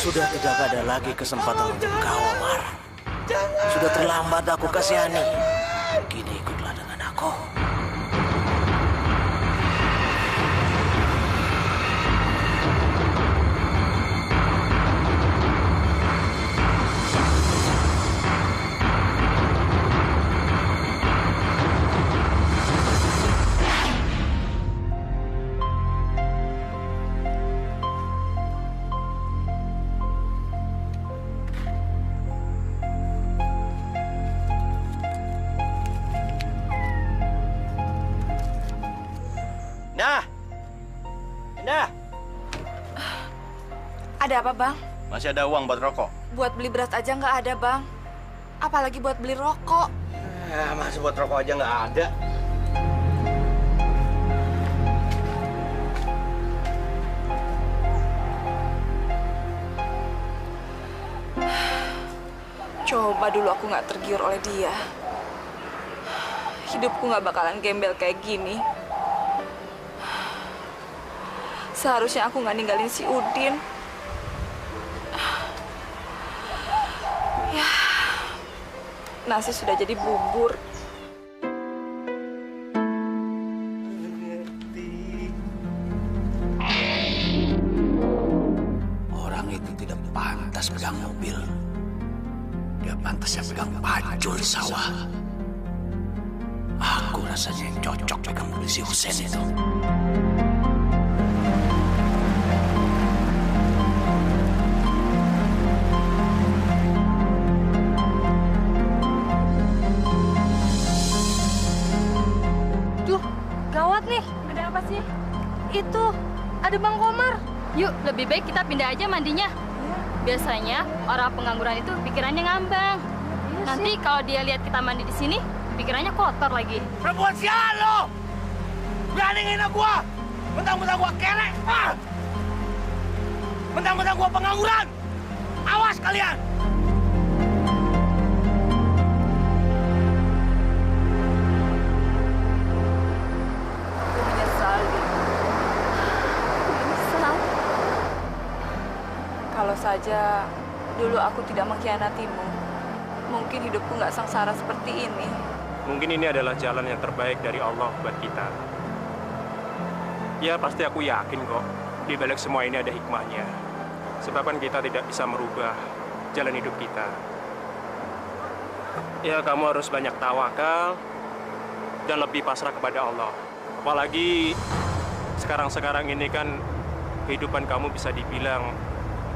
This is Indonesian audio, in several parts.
Sudah tidak ada lagi kesempatan untuk kau, Omar. Sudah terlambat aku kasihani. Kini ikutlah dengan aku. Nah, Ada apa, Bang? masih ada uang buat rokok. Buat beli beras aja nggak ada, Bang. Apalagi buat beli rokok. Masih buat rokok aja nggak ada. Coba dulu aku nggak tergiur oleh dia. Hidupku nggak bakalan gembel kayak gini. Seharusnya aku nggak ninggalin si Udin. Ya, nasi sudah jadi bubur. Orang itu tidak pantas pegang mobil. Dia pantasnya pegang pacul sawah. Aku rasanya yang cocok pegang mobil si Husen itu. Duh, gawat nih. Ada apa sih? Itu, ada Bang Komar. Yuk, lebih baik kita pindah aja mandinya. Biasanya orang pengangguran itu pikirannya ngambang. Nanti kalau dia lihat kita mandi di sini, pikirannya kotor lagi. Perempuan sialan lo! Berani ngina gua! Mentang-mentang gua kelek! Mentang-mentang gua pengangguran! Awas kalian! Aku menyesal, Din. Aku menyesal. Kalau saja dulu aku tidak mengkhianatimu, mungkin hidupku nggak sengsara seperti ini. Mungkin ini adalah jalan yang terbaik dari Allah buat kita. Ya, pasti aku yakin kok, di balik semua ini ada hikmahnya. Sebab kan kita tidak bisa merubah jalan hidup kita. Ya, kamu harus banyak tawakal dan lebih pasrah kepada Allah. Apalagi sekarang-sekarang ini kan kehidupan kamu bisa dibilang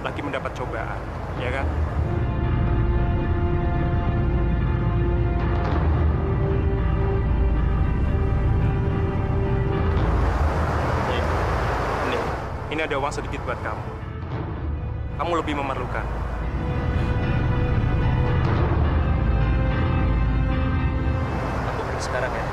lagi mendapat cobaan, ya kan? Ini ada uang sedikit buat kamu. Kamu lebih memerlukan. Aku pergi sekarang ya.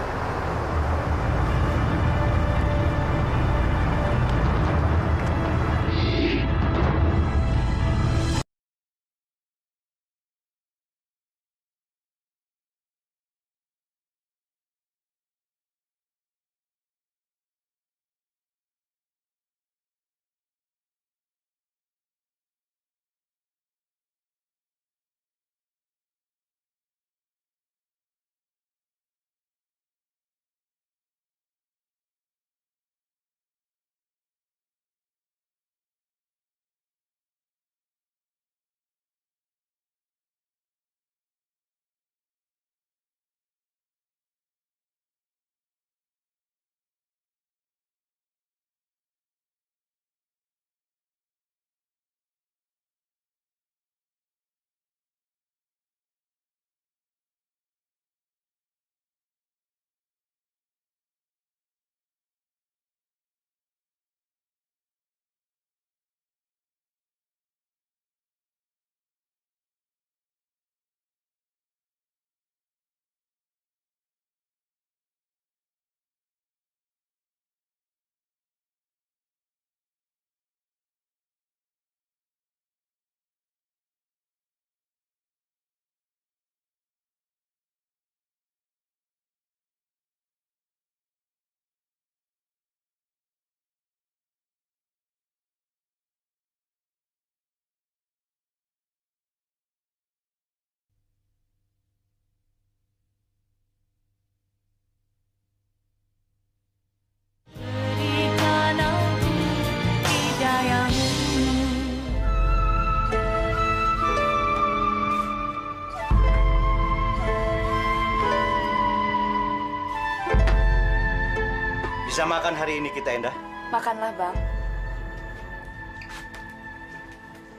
Bisa makan hari ini kita, Endah? Makanlah, Bang.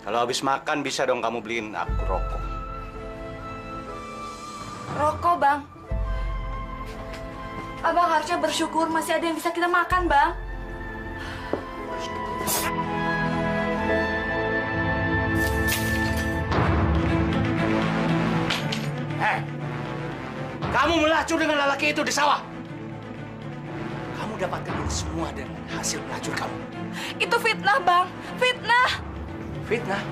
Kalau habis makan bisa dong kamu beliin aku rokok. Rokok, Bang. Abang harusnya bersyukur masih ada yang bisa kita makan, Bang. Hei, kamu melacur dengan lelaki itu di sawah. Kamu dapatkan ini semua dengan hasil melacur kamu. Itu fitnah, Bang. Fitnah. Fitnah?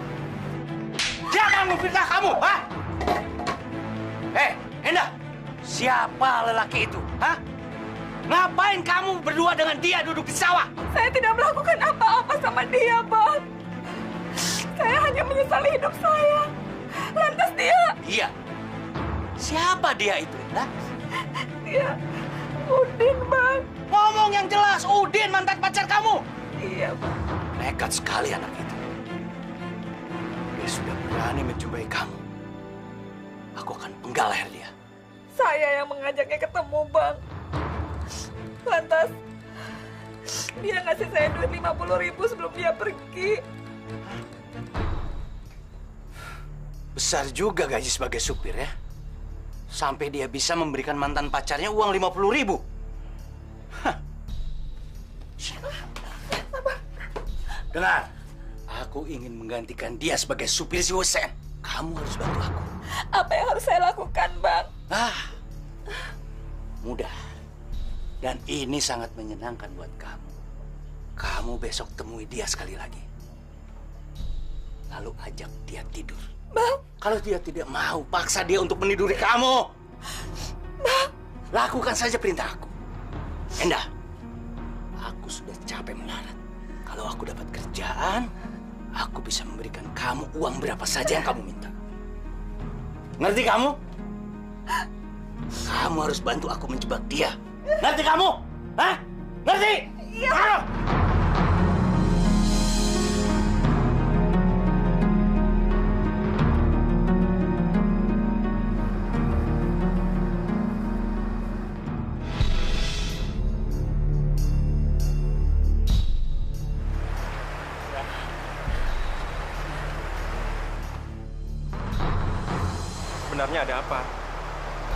Siapa yang memfitnah kamu, ha? Hei, Endah, siapa lelaki itu, ha? Ngapain kamu berdua dengan dia duduk di sawah? Saya tidak melakukan apa-apa sama dia, Bang. Saya hanya menyesali hidup saya. Lantas dia... Dia? Siapa dia itu, Endah? Dia... Udin, Bang. Ngomong yang jelas, Udin mantan pacar kamu. Iya, Bang. Nekat sekali anak itu. Dia sudah berani menjumpai kamu. Aku akan penggal leher dia. Saya yang mengajaknya ketemu, Bang. Lantas, dia ngasih saya duit 50.000 sebelum dia pergi. Besar juga gaji sebagai supir ya. Sampai dia bisa memberikan mantan pacarnya uang 50.000. Hah. Dengar, aku ingin menggantikan dia sebagai supir si Husen. Kamu harus bantu aku. Apa yang harus saya lakukan, Bang? Mudah. Dan ini sangat menyenangkan buat kamu. Kamu besok temui dia sekali lagi. Lalu ajak dia tidur. Bang. Kalau dia tidak mau, paksa dia untuk meniduri kamu. Bang. Lakukan saja perintah aku. Endah, aku sudah capek melarat. Kalau aku dapat kerjaan, aku bisa memberikan kamu uang berapa saja yang kamu minta. Ngerti kamu? Kamu harus bantu aku menjebak dia. Ngerti kamu? Hah? Ngerti? Iya. Ayo. Sebenarnya ada apa?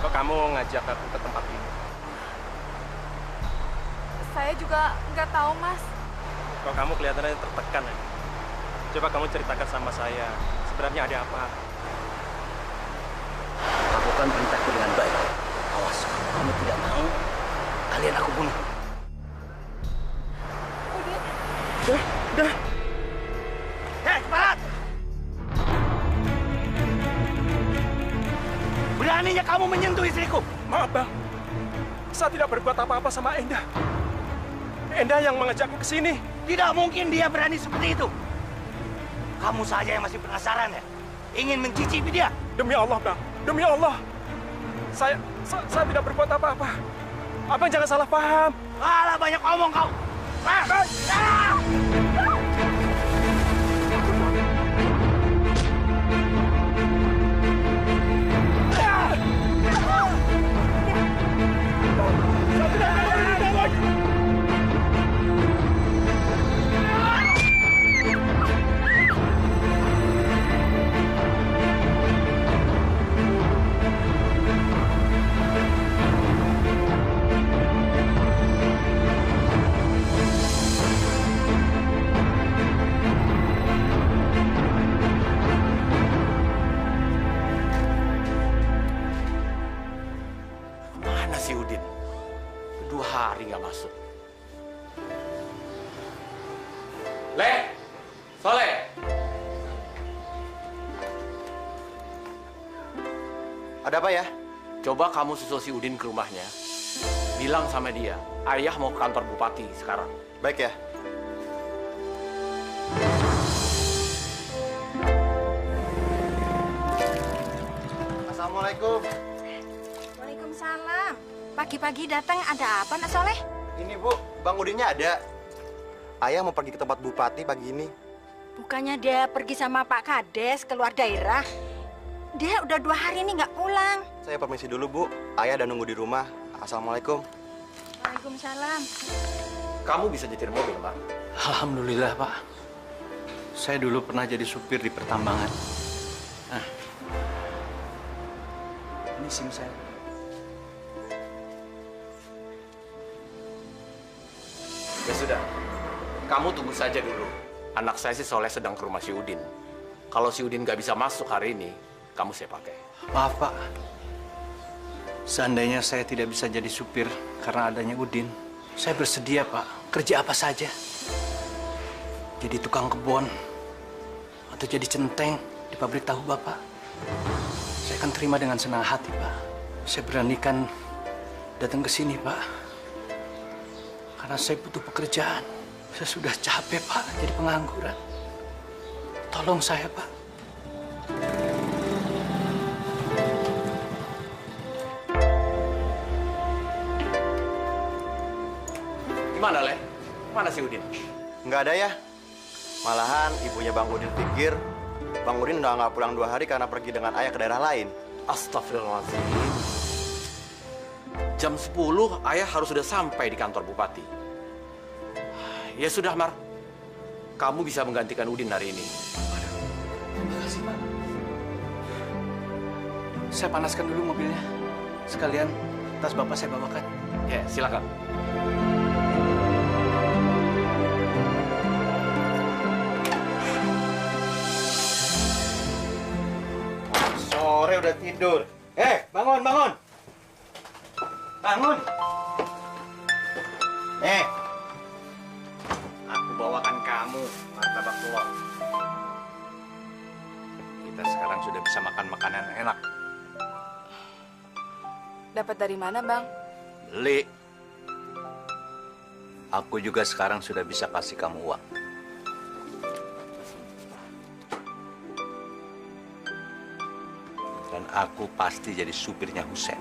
Kok kamu ngajak aku ke tempat ini? Saya juga nggak tahu, Mas. Kok kamu kelihatannya tertekan ya? Coba kamu ceritakan sama saya. Sebenarnya ada apa? Lakukan perintahku dengan baik. Awas, kalau kamu tidak mau, kalian aku bunuh. Udah. Hei, Barat! Beraninya kamu menyentuh istriku. Maaf, Bang. Saya tidak berbuat apa-apa sama Endah. Endah yang mengajakku ke sini. Tidak mungkin dia berani seperti itu. Kamu saja yang masih penasaran ya? Ingin mencicipi dia? Demi Allah, Bang. Demi Allah. Saya tidak berbuat apa-apa. Abang jangan salah paham. Alah, banyak omong kau. Mana si Udin? 2 hari nggak masuk. Le, Soleh. Ada apa ya? Coba kamu susul si Udin ke rumahnya. Bilang sama dia, ayah mau ke kantor bupati sekarang. Baik ya. Assalamualaikum. Waalaikumsalam. Pagi-pagi datang ada apa, Nak Soleh? Ini Bu, Bang Udinnya ada. Ayah mau pergi ke tempat bupati pagi ini. Bukannya dia pergi sama Pak Kades keluar daerah? Dia udah 2 hari ini nggak pulang. Saya permisi dulu Bu. Ayah udah nunggu di rumah. Assalamualaikum. Waalaikumsalam. Kamu bisa nyetir mobil, Mar? Alhamdulillah, Pak. Saya dulu pernah jadi supir di pertambangan. Nah, ini SIM saya. Ya sudah, kamu tunggu saja dulu. Anak saya si Soleh sedang ke rumah si Udin. Kalau si Udin nggak bisa masuk hari ini, kamu saya pakai. Maaf, Pak. Seandainya saya tidak bisa jadi supir karena adanya Udin, saya bersedia, Pak. Kerja apa saja. Jadi tukang kebun, atau jadi centeng di pabrik tahu Bapak. Saya akan terima dengan senang hati, Pak. Saya beranikan datang ke sini, Pak. Karena saya butuh pekerjaan. Saya sudah capek, Pak, jadi pengangguran. Tolong saya, Pak. Gimana, Le? Mana si Udin? Nggak ada ya. Malahan ibunya Bang Udin pikir Bang Udin udah nggak pulang 2 hari karena pergi dengan ayah ke daerah lain. Astagfirullahaladzim. Jam 10, ayah harus sudah sampai di kantor bupati. Ya sudah, Mar. Kamu bisa menggantikan Udin hari ini. Makasih, Pak. Saya panaskan dulu mobilnya. Sekalian tas Bapak saya bawakan. Ya, silakan. Sore udah tidur. Bangun, bangun. Bangun. Aku bawakan kamu martabak telur. Kita sekarang sudah bisa makan makanan enak. Dapat dari mana, Bang? Beli. Aku juga sekarang sudah bisa kasih kamu uang. Dan aku pasti jadi supirnya Husen.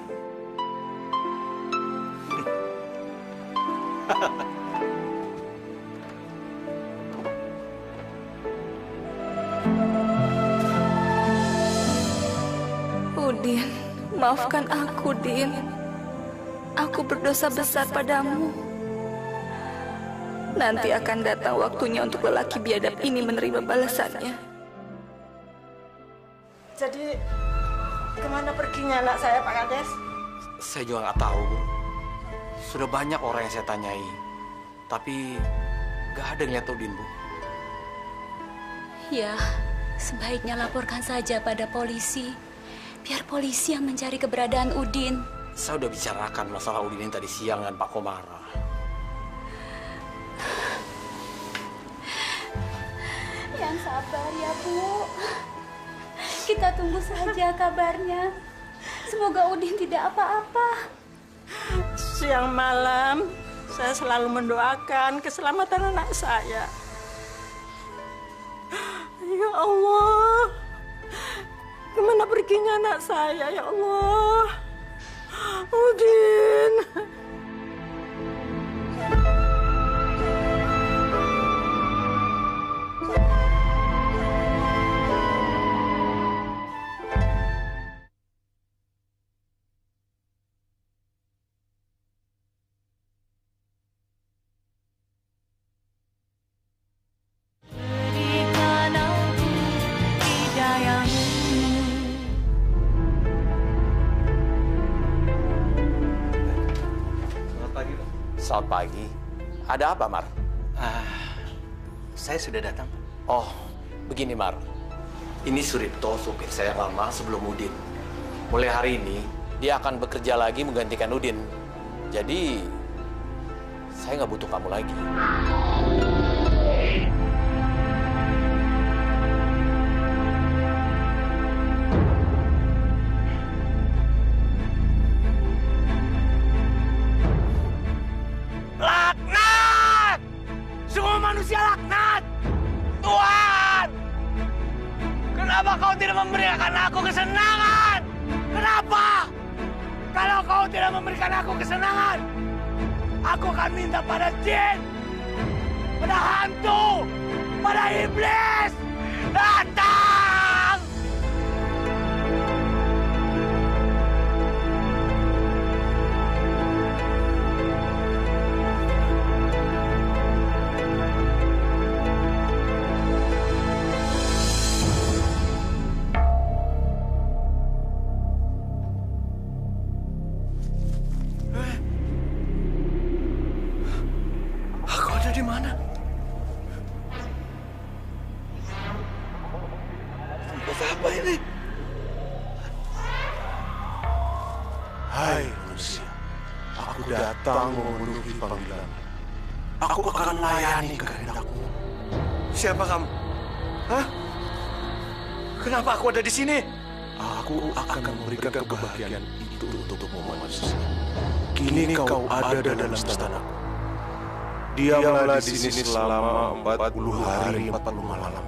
Udin, maafkan aku, Din. Aku berdosa besar padamu. Nanti akan datang waktunya untuk lelaki biadab ini menerima balasannya. Jadi, kemana perginya anak saya, Pak Kades? Saya juga nggak tahu, Bu. Sudah banyak orang yang saya tanyai. Tapi nggak ada yang lihat Udin, Bu. Ya, sebaiknya laporkan saja pada polisi. Biar polisi yang mencari keberadaan Udin. Saya udah bicarakan masalah Udin ini tadi siang dengan Pak Komara. Yang sabar ya, Bu. Kita tunggu saja kabarnya. Semoga Udin tidak apa-apa. Siang malam, saya selalu mendoakan keselamatan anak saya. Ya Allah, kemana perginya anak saya, ya Allah? Udin. Selamat pagi. Ada apa, Mar? Saya sudah datang. Oh, begini, Mar. Ini Suripto, supir saya yang lama sebelum Udin. Mulai hari ini, dia akan bekerja lagi menggantikan Udin. Jadi, saya nggak butuh kamu lagi. Laknat! Semua manusia laknat! Tuhan! Kenapa kau tidak memberikan aku kesenangan? Kenapa? Kalau kau tidak memberikan aku kesenangan, aku akan minta pada jin, pada hantu, pada iblis. Datang! di mana? Tempat apa ini? Hai manusia, aku datang memenuhi panggilan. Aku akan melayani kehendakmu. Siapa kamu? Hah? Kenapa aku ada di sini? Aku akan memberikan kebahagiaan itu untukmu manusia. Kini kau ada dalam istanaku. Diamlah di sini selama 40 hari 40 malam.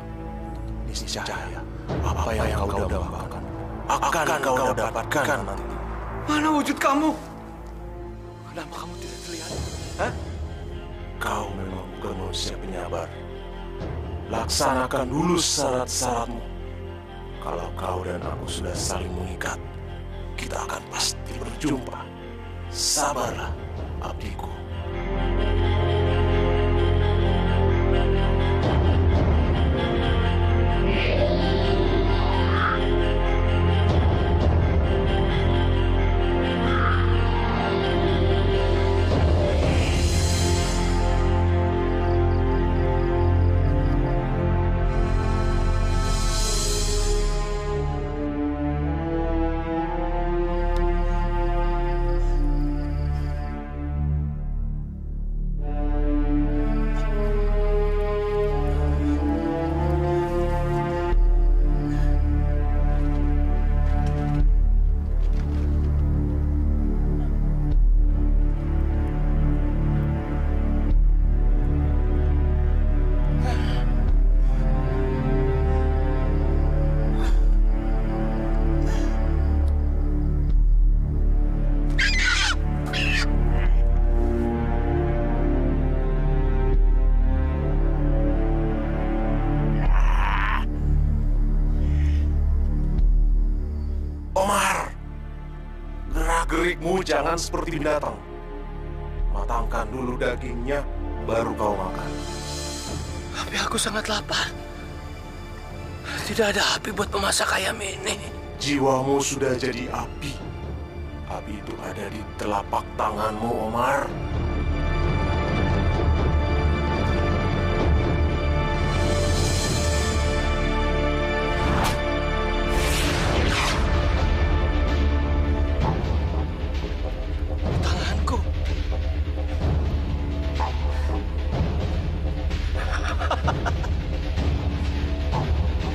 Niscaya apa yang kau dambakan akan kau dapatkan nanti. Mana wujud kamu? Kenapa kamu tidak terlihat? Hah? Kau memang bukan manusia penyabar. Laksanakan dulu syarat-syaratmu. Kalau kau dan aku sudah saling mengikat, kita akan pasti berjumpa. Sabarlah, abdiku. Gerikmu jangan seperti binatang. Matangkan dulu dagingnya, baru kau makan. Tapi aku sangat lapar. Tidak ada api buat memasak ayam ini. Jiwamu sudah jadi api. Api itu ada di telapak tanganmu, Omar.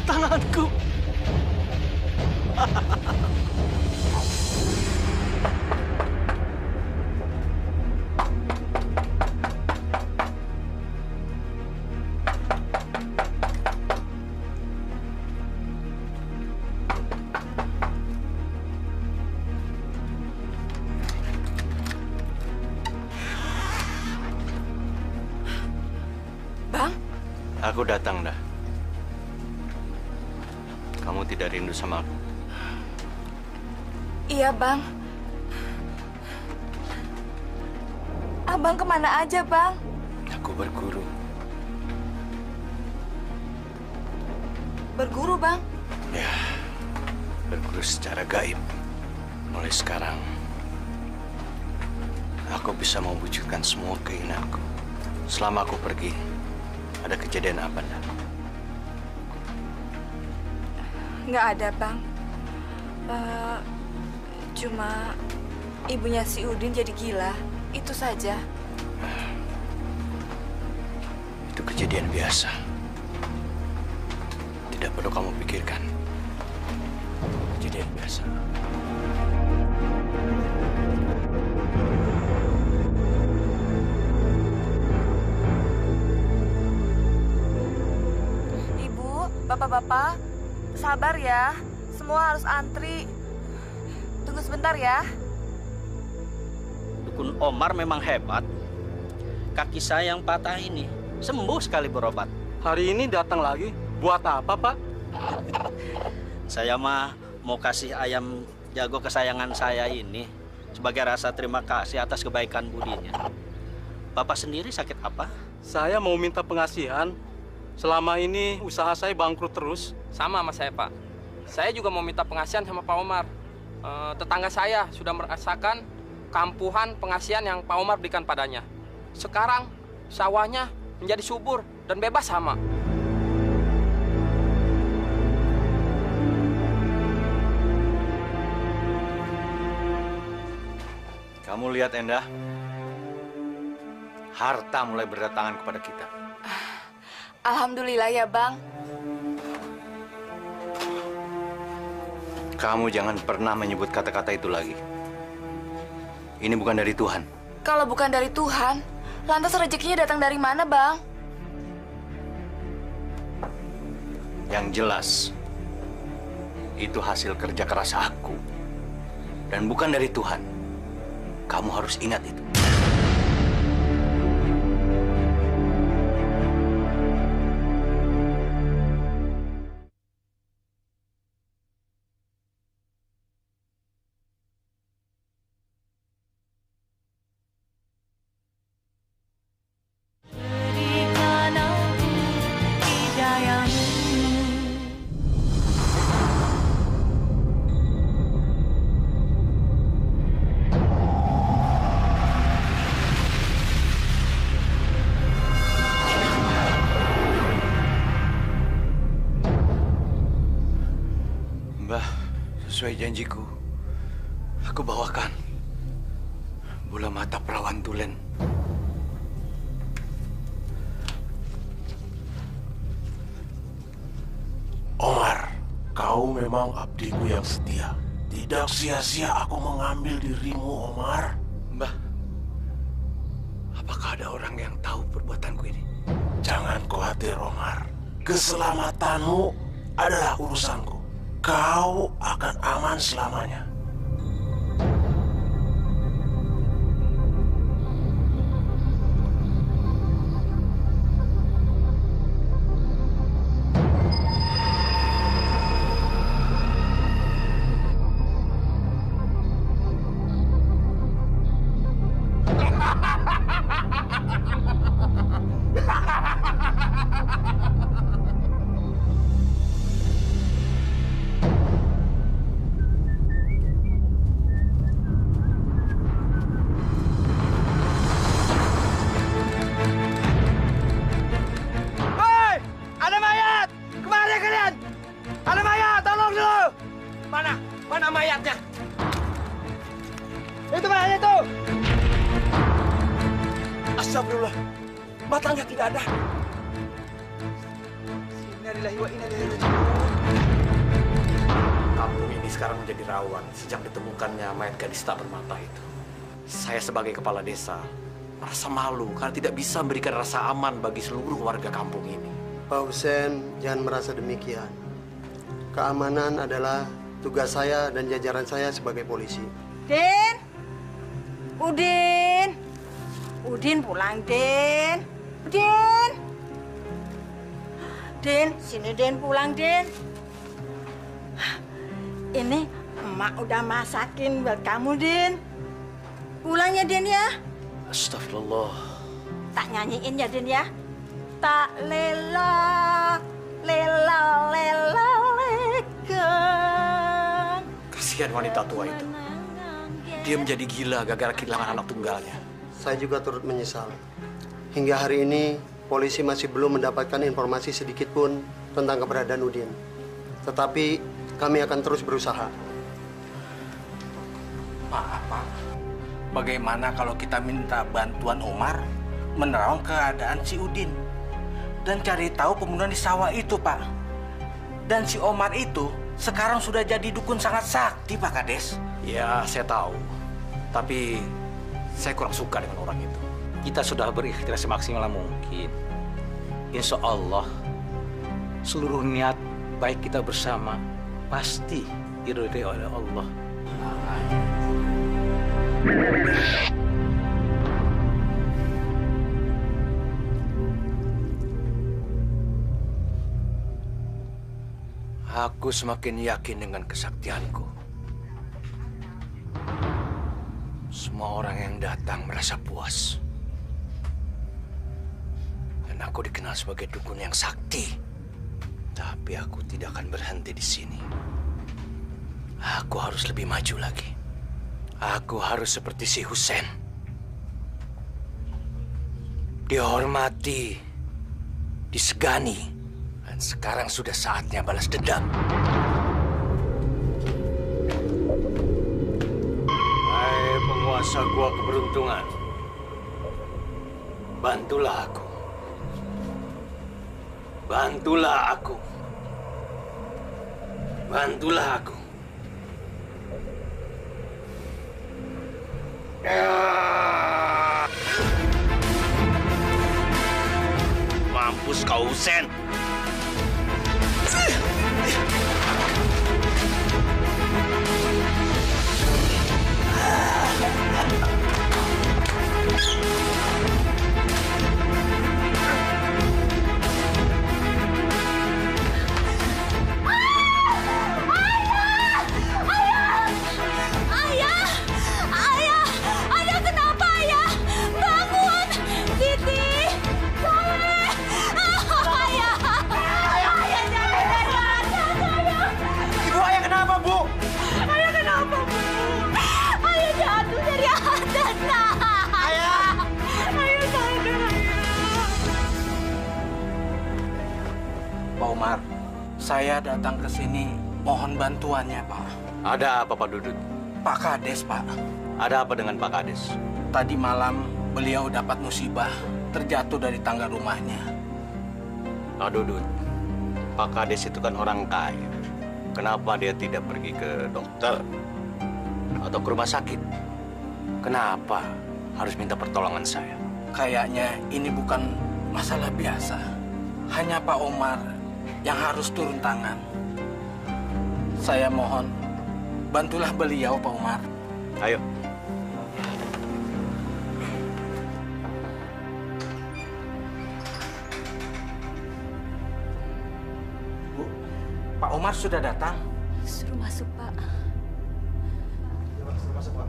Tanganku. Bang? Aku datang dah. Kamu tidak rindu sama aku? Iya, Bang. Abang kemana aja, Bang? Aku berguru. Berguru, Bang? Ya, berguru secara gaib. Mulai sekarang, aku bisa mewujudkan semua keinginanku. Selama aku pergi, ada kejadian apa, Nda? Nggak ada, Bang. Cuma ibunya si Udin jadi gila. Itu saja. Itu kejadian biasa. Tidak perlu kamu pikirkan. Kejadian biasa. Ibu, bapak-bapak, sabar ya. Semua harus antri. Tunggu sebentar ya. Dukun Omar memang hebat. Kaki saya yang patah ini sembuh sekali berobat. Hari ini datang lagi. Buat apa, Pak? Saya mah mau kasih ayam jago kesayangan saya ini sebagai rasa terima kasih atas kebaikan budinya. Bapak sendiri sakit apa? Saya mau minta pengasihan. Selama ini usaha saya bangkrut terus. Sama saya, Pak. Saya juga mau minta pengasihan sama Pak Omar. Tetangga saya sudah merasakan kampuhan pengasihan yang Pak Omar berikan padanya. Sekarang sawahnya menjadi subur dan bebas hama. Kamu lihat, Endah, harta mulai berdatangan kepada kita. Alhamdulillah ya, Bang. Kamu jangan pernah menyebut kata-kata itu lagi. Ini bukan dari Tuhan. Kalau bukan dari Tuhan, lantas rezekinya datang dari mana, Bang? Yang jelas, itu hasil kerja keras aku. Dan bukan dari Tuhan. Kamu harus ingat itu. Sesuai janjiku, aku bawakan bola mata perawan tulen. Omar, kau memang abdiku yang setia. Tidak sia-sia aku mengambil dirimu, Omar. Mbah, apakah ada orang yang tahu perbuatanku ini? Jangan khawatir, Omar. Keselamatanmu adalah urusanku. Kau akan aman selamanya. Mana mayatnya? Itu mayat itu! Astagfirullah, batangnya tidak ada. Innalillahi wa inna ilaihi raji'un. Kampung ini sekarang menjadi rawan sejak ditemukannya mayat gadis tak bermata itu. Saya sebagai kepala desa merasa malu karena tidak bisa memberikan rasa aman bagi seluruh warga kampung ini. Pak Husen, jangan merasa demikian. Keamanan adalah tugas saya dan jajaran saya sebagai polisi. Din! Udin! Udin pulang, Din! Udin! Din, sini Din pulang, Din. Ini emak udah masakin buat kamu, Din. Pulang ya, Din ya. Astagfirullah. Tak nyanyiin ya, Din ya. Tak lela, lela, lela, lekan. Kasihan wanita tua itu. Dia menjadi gila gara-gara kehilangan anak tunggalnya. Saya juga turut menyesal. Hingga hari ini, polisi masih belum mendapatkan informasi sedikit pun tentang keberadaan Udin. Tetapi kami akan terus berusaha. Pak, bagaimana kalau kita minta bantuan Omar menerawang keadaan si Udin dan cari tahu pembunuhan di sawah itu, Pak. Dan si Omar itu sekarang sudah jadi dukun sangat sakti, Pak Kades. Ya, saya tahu. Tapi saya kurang suka dengan orang itu. Kita sudah berikhtiar semaksimal mungkin. Insya Allah, seluruh niat baik kita bersama pasti diridhoi oleh Allah. Aku semakin yakin dengan kesaktianku. Semua orang yang datang merasa puas. Dan aku dikenal sebagai dukun yang sakti. Tapi aku tidak akan berhenti di sini. Aku harus lebih maju lagi. Aku harus seperti si Husen. dihormati, disegani, dan sekarang sudah saatnya balas dendam. Hai penguasa gua keberuntungan, bantulah aku. Bantulah aku. Bantulah aku. Mampus kau, Sen. Pak Umar, saya datang ke sini mohon bantuannya, Pak. Ada apa, Pak Dudut? Pak Kades, Pak. Ada apa dengan Pak Kades? Tadi malam beliau dapat musibah terjatuh dari tangga rumahnya. Pak Dudut, Pak Kades itu kan orang kaya. Kenapa dia tidak pergi ke dokter atau ke rumah sakit? Kenapa harus minta pertolongan saya? Kayaknya ini bukan masalah biasa. Hanya Pak Umar yang harus turun tangan. Saya mohon, bantulah beliau, Pak Umar. Ayo. Bu, Pak Umar sudah datang. Suruh masuk, Pak. Suruh masuk, Pak.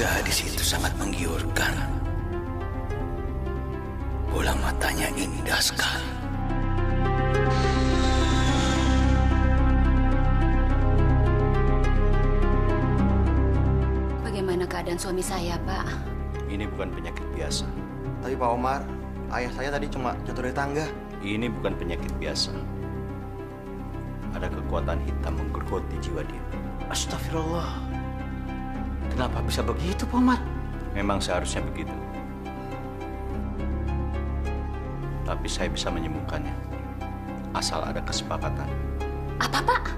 Gadis itu sangat menggiurkan. Bola matanya indah sekali. Bagaimana keadaan suami saya, Pak? Ini bukan penyakit biasa. Tapi Pak Omar, ayah saya tadi cuma jatuh dari tangga. Ini bukan penyakit biasa. Ada kekuatan hitam menggerogoti jiwa dia. Astagfirullah. Kenapa bisa begitu, Pak Umar? Memang seharusnya begitu. Tapi saya bisa menyembuhkannya. Asal ada kesepakatan. Apa, Pak?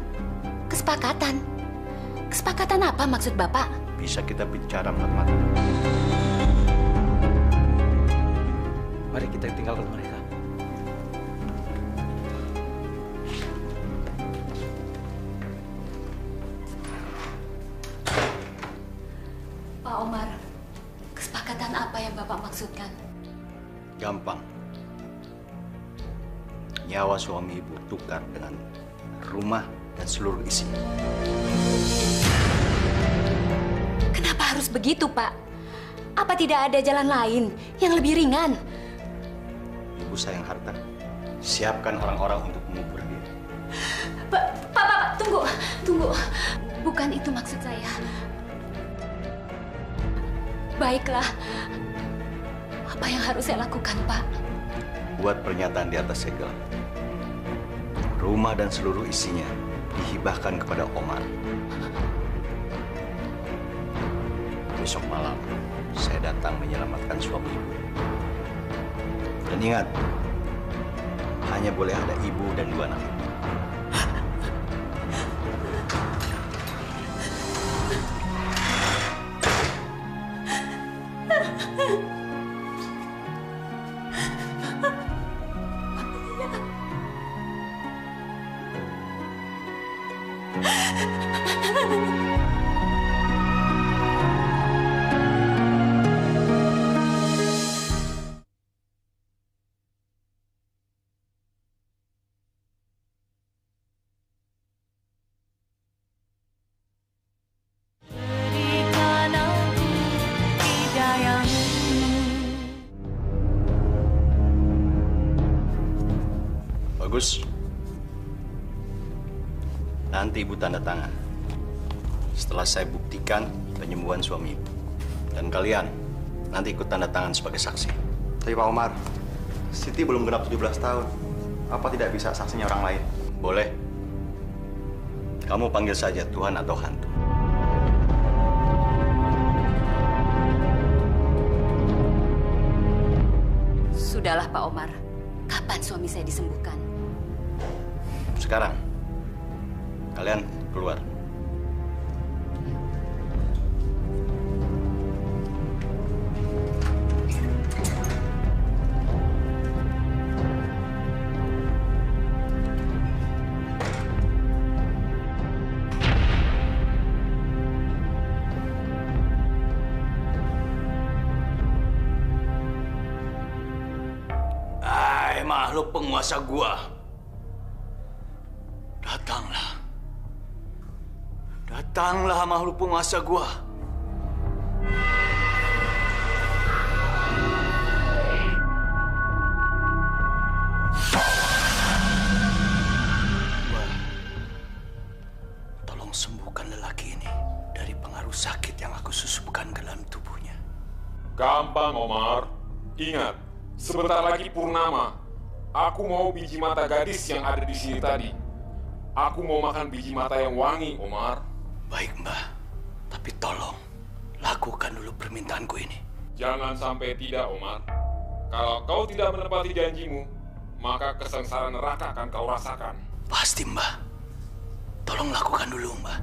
Kesepakatan? Kesepakatan apa maksud Bapak? Bisa kita bicara mata-mata. Mari kita tinggalkan mereka. Pak Omar, kesepakatan apa yang Bapak maksudkan? Gampang. Nyawa suami ibu tukar dengan rumah dan seluruh isinya. Kenapa harus begitu, Pak? Apa tidak ada jalan lain yang lebih ringan? Ibu sayang harta. Siapkan orang-orang untuk mengubur dia. Pak, tunggu. Bukan itu maksud saya. Baiklah. Apa yang harus saya lakukan, Pak? Buat pernyataan di atas segel. Rumah dan seluruh isinya dihibahkan kepada Omar. Besok malam, saya datang menyelamatkan suami ibu. Dan ingat, hanya boleh ada ibu dan 2 anak. Bagus. Nanti Ibu tanda tangan. Setelah saya buktikan penyembuhan suami Ibu. Dan kalian nanti ikut tanda tangan sebagai saksi. Tapi Pak Omar, Siti belum genap 17 tahun. Apa tidak bisa saksinya orang lain? Boleh. Kamu panggil saja Tuhan atau hantu. Sudahlah Pak Omar. Kapan suami saya disembuhkan? Sekarang, kalian keluar. Makhluk penguasa gua. Datanglah. Datanglah makhluk penguasa gua. Tolong sembuhkan lelaki ini dari pengaruh sakit yang aku susupkan ke dalam tubuhnya. Gampang, Omar. Ingat, sebentar lagi purnama. Aku mau biji mata gadis yang ada di sini tadi. Aku mau makan biji mata yang wangi, Omar. Baik, Mbah. Tapi tolong, lakukan dulu permintaanku ini. Jangan sampai tidak, Omar. Kalau kau tidak menepati janjimu, maka kesengsaraan neraka akan kau rasakan. Pasti, Mbah. Tolong lakukan dulu, Mbah.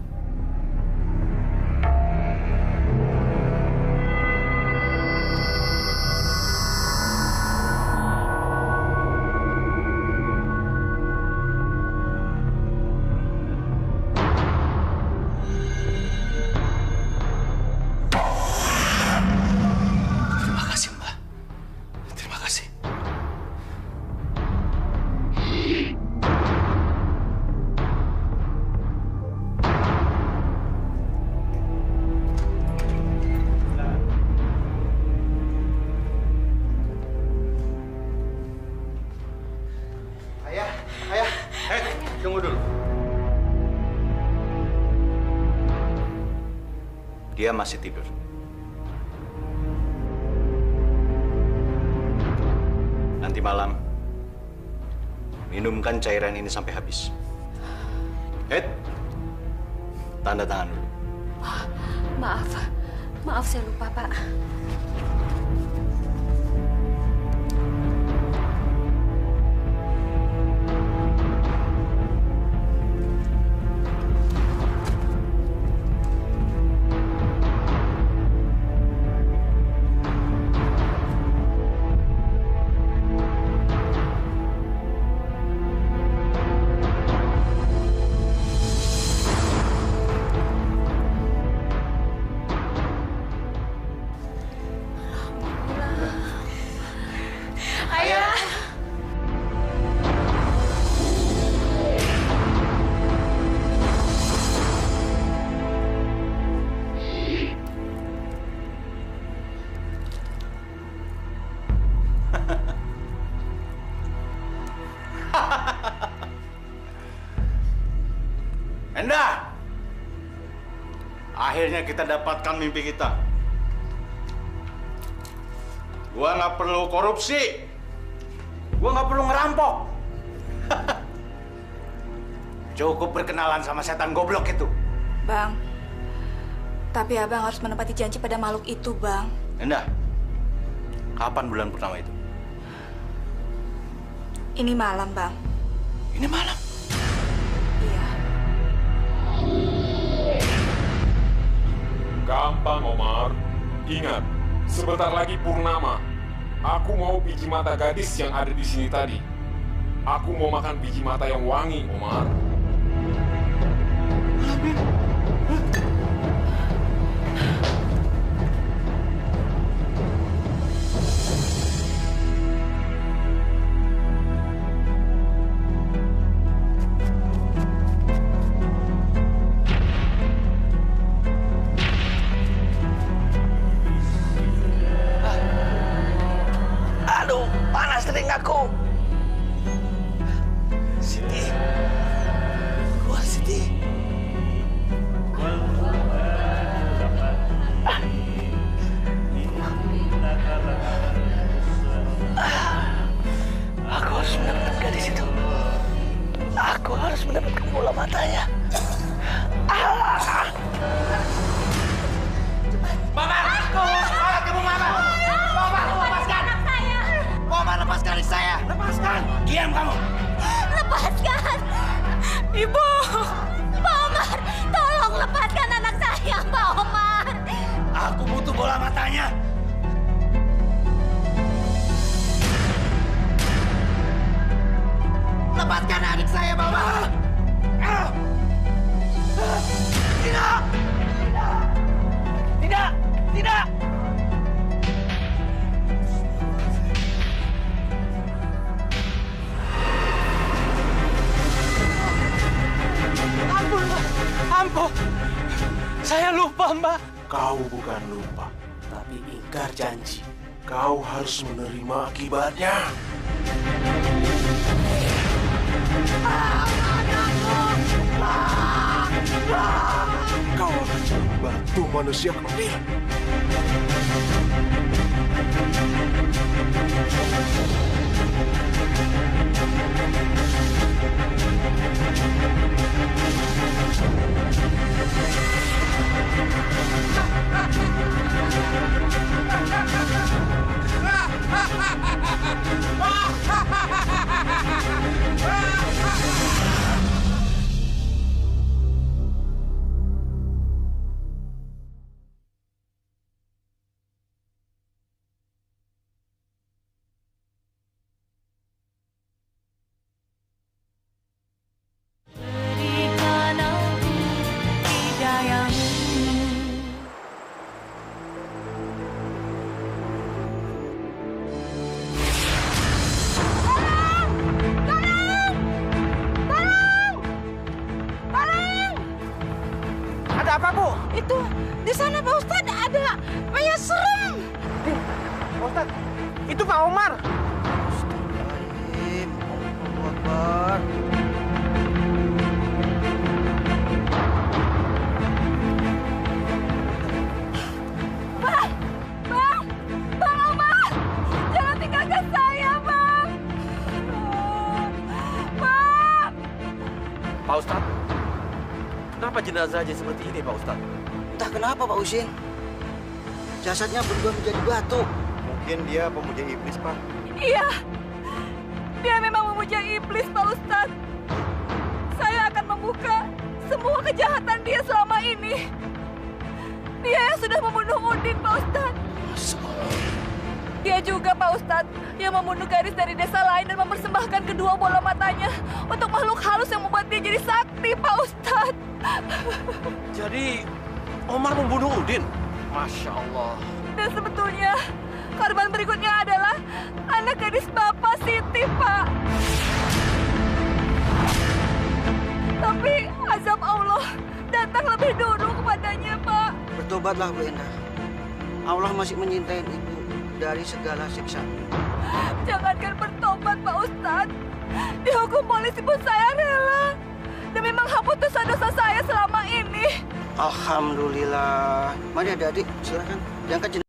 Dia masih tidur. Nanti malam, minumkan cairan ini sampai habis. Tanda tangan dulu. Maaf saya lupa, Pak. Endah! Akhirnya kita dapatkan mimpi kita. Gua nggak perlu korupsi. Gua nggak perlu ngerampok. Cukup berkenalan sama setan goblok itu. Bang, tapi abang harus menepati janji pada makhluk itu, Bang. Endah, kapan bulan purnama itu? Ini malam, Bang. Ini malam? Iya. Gampang, Omar. Ingat, sebentar lagi purnama. Aku mau biji mata gadis yang ada di sini tadi. Aku mau makan biji mata yang wangi, Omar. Aduh, panas telingaku. Kau bukan lupa, tapi ingkar janji. kau harus menerima akibatnya. Kau akan jadi batu manusia kecil. Ada apa, Bu? Itu di sana Pak Ustadz ada mayat serem. Pak Ustadz, itu Pak Omar. Bang! Bang! Bang Omar! Jangan tinggalkan saya, Bang! Bang! Pak Ustadz, kenapa jenazahnya seperti ini, Pak Ustadz? Entah kenapa, Pak Husin. Jasadnya berubah menjadi batu. Mungkin dia pemuja iblis, Pak. Iya, dia memang memuja iblis, Pak Ustadz. Saya akan membuka semua kejahatan dia selama ini. Dia yang sudah membunuh Udin, Pak Ustadz. Dia juga, Pak Ustadz, yang membunuh gadis dari desa lain dan mempersembahkan kedua bola matanya untuk makhluk halus yang membuat dia jadi sakti, Pak Ustadz. Jadi, Omar membunuh Udin? Masya Allah. Dan sebetulnya, korban berikutnya adalah anak gadis Bapak Siti, Pak. Tapi azab Allah datang lebih dulu kepadanya, Pak. Bertobatlah, Bu Endah. Allah masih menyintai Ibu dari segala siksa. Jangankan bertobat, Pak Ustadz. Dihukum polisi pun saya rela. Demi menghapus dosa-dosa saya selama ini. Alhamdulillah. Mari adik-adik, silakan diangkat jenazah.